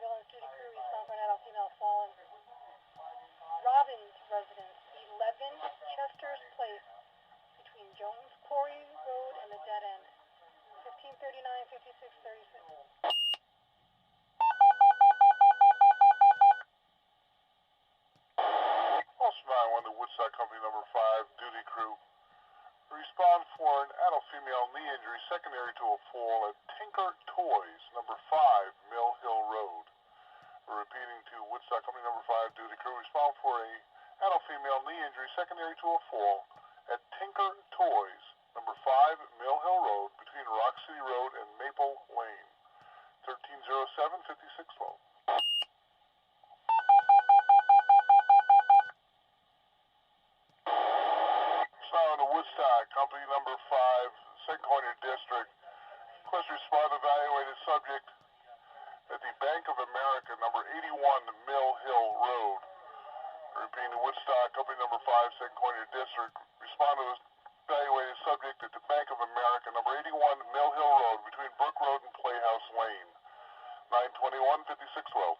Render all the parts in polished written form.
ambulance duty crew respond for an adult female fallen. Robbins residence, 11 Chester's Place, between Jones Quarry Road and the dead end. 1539, 5636. Also 911 to Woodstock Company number 5, duty crew. Respond for an adult female knee injury secondary to a fall at Tinker Toys, number 5, Mill Hill Road. We're repeating to Woodstock Company number 5, duty crew. Respond for a adult female knee injury secondary to a fall at Tinker Toys, number 5, Mill Hill Road, between Rock City Road and Maple Lane. 1307, 5612. Now to Woodstock Company number 5, St. Clair District. Request respond evaluated subject at the Bank of America, number 81 Mill Hill Road. Repeating to Woodstock Company number 5, St. Clair District. Respond to evaluated subject at the Bank of America, number 81 Mill Hill Road, between Brook Road and Playhouse Lane. 921, 5612.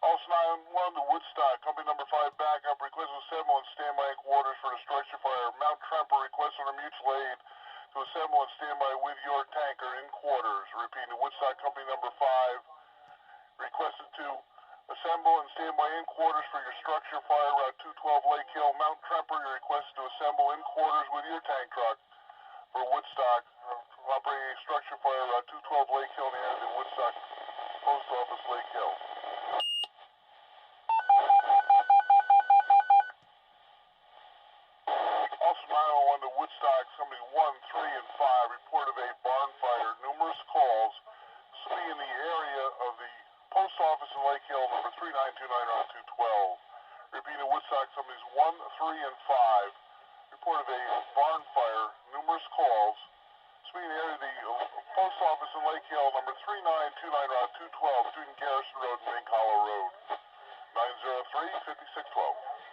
Also 911 to Woodstock Company number 5, backup. Request to assemble and standby in quarters for the structure fire. Mount Tremper request under mutual aid to assemble and standby with your tanker in quarters. Repeating to Woodstock Company number 5, requested to assemble and standby in quarters for your structure fire. Route 212 Lake Hill. Mount Tremper, you're requested to assemble in quarters with your tank truck for Woodstock. Operating a structure fire. Route 212 Lake Hill near the Woodstock Post Office, Lake Hill. Also 911 to Woodstock, Company 1, 3, and 5, report of a barn fire. Numerous calls. This will be in the area of the Post Office in Lake Hill, number 3929 Route 212. Repeating Woodstock, Companies 1, 3, and 5, report of a barn fire. Numerous calls. This will be in the area of the Post Office in Lake Hill, number 3929 Route 212, between Garrison Road and Mink Hollow Road. 903, 5612.